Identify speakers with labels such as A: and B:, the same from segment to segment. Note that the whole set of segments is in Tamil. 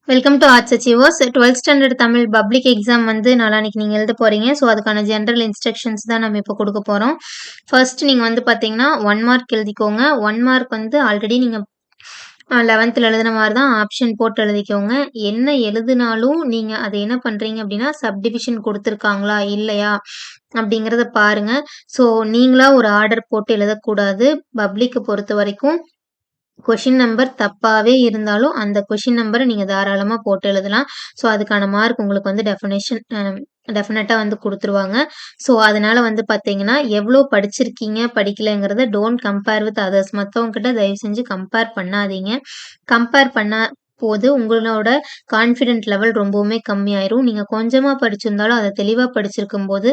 A: Welcome to arts achievers 12th standard Tamil public exam வந்து நாளான்னைக்கு நீங்கள் எழுத போகிறீங்க. ஸோ அதுக்கான ஜென்ரல் இன்ஸ்ட்ரக்ஷன்ஸ் தான் நம்ம இப்போ கொடுக்க போகிறோம். ஃபர்ஸ்ட் நீங்கள் வந்து பார்த்தீங்கன்னா 1 மார்க் எழுதிக்கோங்க. 1 மார்க் வந்து ஆல்ரெடி நீங்கள் 11th எழுதின மாதிரி தான் ஆப்ஷன் போட்டு எழுதிக்கோங்க. என்ன எழுதினாலும் நீங்கள் அதை என்ன பண்ணுறீங்க அப்படின்னா சப்டிவிஷன் கொடுத்துருக்காங்களா இல்லையா அப்படிங்கிறத பாருங்க. ஸோ நீங்களா ஒரு ஆர்டர் போட்டு எழுதக்கூடாது. பப்ளிக்கை பொறுத்த வரைக்கும் கொஷின் நம்பர் தப்பாவே இருந்தாலும் அந்த கொஷின் நம்பரை நீங்க தாராளமா போட்டு எழுதலாம். ஸோ அதுக்கான மார்க் உங்களுக்கு வந்து டெஃபினட்டா வந்து குடுத்துருவாங்க. ஸோ அதனால வந்து பார்த்தீங்கன்னா, எவ்ளோ படிச்சிருக்கீங்க, படிக்கலங்கிறத டோன்ட் கம்பேர் வித் அதர்ஸ். மத்தவங்க கிட்ட தயவு செஞ்சு கம்பேர் பண்ணாதீங்க. கம்பேர் பண்ணா போது உங்களோட கான்ஃபிடென்ட் லெவல் ரொம்பவுமே கம்மியாயிரும். நீங்க கொஞ்சமா படிச்சிருந்தாலும் அத தெளிவா படிச்சிருக்கும்போது,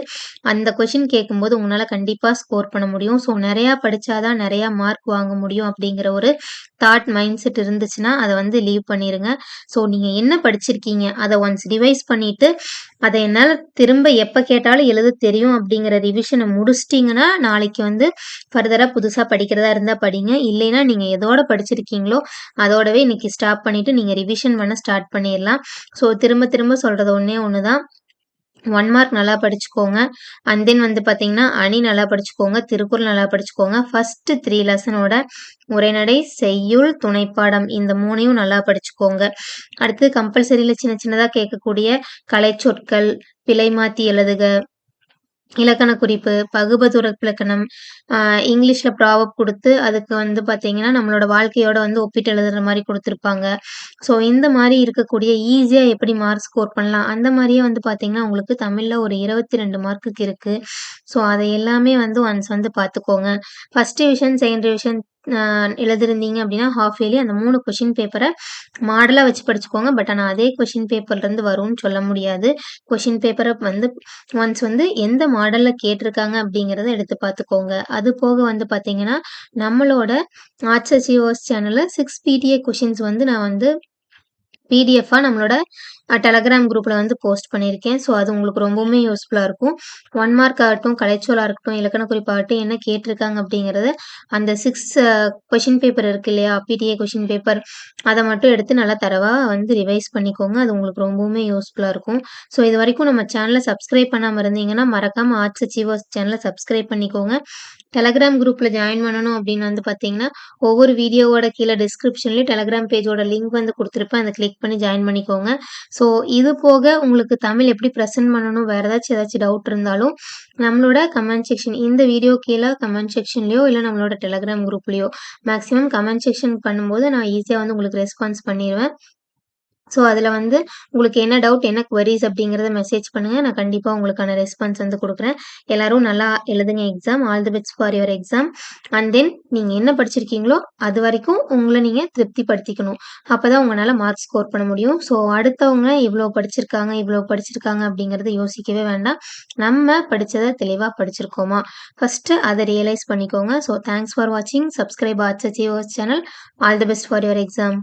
A: அந்த கொஸ்டின் கேட்கும்போது உங்களால கண்டிப்பா ஸ்கோர் பண்ண முடியும். ஸோ நெறையா படிச்சா தான் நெறையா மார்க் வாங்க முடியும் அப்படிங்கிற ஒரு மைண்ட் செட் இருந்துச்சுன்னா, அத வந்து லீவ் பண்ணிருங்க. ஸோ நீங்க என்ன படிச்சிருக்கீங்க, அத ஒன்ஸ் ரிவைஸ் பண்ணிட்டு, அத என்னால திரும்ப எப்ப கேட்டாலும் எழுத தெரியும் அப்படிங்கிற ரிவிஷன முடிச்சிட்டீங்கன்னா, நாளைக்கு வந்து ஃபர்தரா புதுசா படிக்கிறதா இருந்தா படிங்க. இல்லைன்னா நீங்க எதோட படிச்சிருக்கீங்களோ, அதோடவே இன்னைக்கு ஸ்டாப் பண்ணிட்டு நீங்க ரிவிஷன் பண்ண ஸ்டார்ட் பண்ணிறலாம். ஸோ திரும்ப திரும்ப சொல்றது ஒண்ணே ஒண்ணு தான். 1 மார்க் நல்லா படிச்சுக்கோங்க. அண்ட் தென் வந்து பார்த்தீங்கன்னா, அணி நல்லா படிச்சுக்கோங்க. திருக்குறள் நல்லா படிச்சுக்கோங்க. ஃபர்ஸ்ட் 3 லெசனோட உரைநடை, செய்யுள், துணைப்பாடம் இந்த 3யும் நல்லா படிச்சுக்கோங்க. அடுத்து கம்பல்சரில சின்ன சின்னதா கேட்கக்கூடிய கலைச்சொற்கள், பிழை மாத்தி எழுதுக, இலக்கண குறிப்பு, பகுபதுரப்பிலக்கணம், இங்கிலீஷ்ல ப்ராவர்ப் குடுத்து, அதுக்கு வந்து பார்த்தீங்கன்னா, நம்மளோட வாழ்க்கையோட வந்து ஒப்பிட்டு எழுதுற மாரி குடுத்துருப்பாங்க. ஸோ இந்த மாரி இருக்கக்கூடிய ஈஸியா எப்படி மார்க் ஸ்கோர் பண்ணலாம், அந்த மாரியே வந்து பார்த்தீங்கன்னா, உங்களுக்கு தமிழ்ல ஒரு 22 மார்க்குக்கு இருக்கு. ஸோ அத எல்லாமே வந்து ஒன்ஸ் வந்து பார்த்துக்கோங்க. ஃபர்ஸ்ட் ரிவிஷன், செகண்ட் ரிவிஷன் எழுதிருந்தீங்க அப்படின்னா, ஹால்ஃப் இயர்லி அந்த 3 கொஸ்டின் பேப்பர மாடலா வச்சு படிச்சுக்கோங்க. பட் ஆனா அதே கொஸ்டின் பேப்பர்லேருந்து வரும்னு சொல்ல முடியாது. கொஸ்டின் பேப்பர வந்து ஒன்ஸ் வந்து எந்த மாடல்ல கேட்டிருக்காங்க அப்படிங்கிறத எடுத்து பார்த்துக்கோங்க. அது போக வந்து பார்த்தீங்கன்னா, நம்மளோட ஆர்ட்ஸ் அச்சீவர்ஸ் சேனல்ல 6 பிடிஏ கொஷின்ஸ் வந்து நான் வந்து பிடிஎஃபா நம்மளோட டெலகிராம் குரூப்ல வந்து போஸ்ட் பண்ணியிருக்கேன். ஸோ அது உங்களுக்கு ரொம்பவுமே யூஸ்ஃபுல்லா இருக்கும். 1 மார்க் ஆகட்டும், கலைச்சொல்லா இருக்கட்டும், இலக்கண குறிப்பாகட்டும் என்ன கேட்டிருக்காங்க அப்படிங்கிறத அந்த 6 கொஸ்டின் பேப்பர் இருக்கு இல்லையா? பிடிஏ கொஸ்டின் பேப்பர் அத மட்டும் எடுத்து நல்லா தரவா வந்து ரிவைஸ் பண்ணிக்கோங்க. அது உங்களுக்கு ரொம்பவுமே யூஸ்ஃபுல்லா இருக்கும். ஸோ இதுவரைக்கும் நம்ம சேனல சப்ஸ்கிரைப் பண்ணாம இருந்தீங்கன்னா, மறக்காம ஆர்ட்ஸ் அச்சீவர்ஸ் சேனல சப்ஸ்கிரைப் பண்ணிக்கோங்க. டெலகிராம் குரூப்ல ஜாயின் பண்ணணும் அப்படின்னு வந்து பார்த்தீங்கன்னா, ஒவ்வொரு வீடியோவோட கீழ டிஸ்கிரிப்ஷன்லயும் டெலகிராம் பேஜோட லிங்க் வந்து குடுத்துருப்பேன். அத கிளிக் பண்ணி ஜாயின் பண்ணிக்கோங்க. ஸோ இது போக உங்களுக்கு தமிழ் எப்படி பிரசன்ட் பண்ணணும், வேற ஏதாச்சும் டவுட் இருந்தாலும், நம்மளோட கமெண்ட் செக்ஷன் இந்த வீடியோ கீழ கமெண்ட் செக்ஷன்லயோ, இல்ல நம்மளோட டெலகிராம் குரூப்லயோ மேக்ஸிமம் கமெண்ட் செக்ஷன் பண்ணும்போது நான் ஈஸியா வந்து உங்களுக்கு ரெஸ்பான்ஸ் பண்ணிருவேன். ஸோ அதில வந்து உங்களுக்கு என்ன டவுட், என்ன குவரீஸ் அப்படிங்கிறத மெசேஜ் பண்ணுங்க. நான் கண்டிப்பா உங்களுக்கான ரெஸ்பான்ஸ் வந்து குடுக்குறேன். எல்லாரும் நல்லா எழுதுங்க exam. All the best for your exam. And then நீங்க என்ன படிச்சிருக்கீங்களோ, அதுவரைக்கும் உங்கள நீங்க திருப்திப்படுத்திக்கணும். அப்பதான் உங்கனால மார்க் ஸ்கோர் பண்ண முடியும். ஸோ அடுத்தவங்க இவ்ளோ படிச்சிருக்காங்க அப்படிங்கிறத யோசிக்கவே வேண்டாம். நம்ம படிச்சத தெளிவா படிச்சிருக்கோமா? ஃபர்ஸ்ட்டு அத ரியலைஸ் பண்ணிக்கோங்க. ஸோ தேங்க்ஸ் ஃபார் வாட்சிங். Subscribe arts achievers channel. All the best for your exam.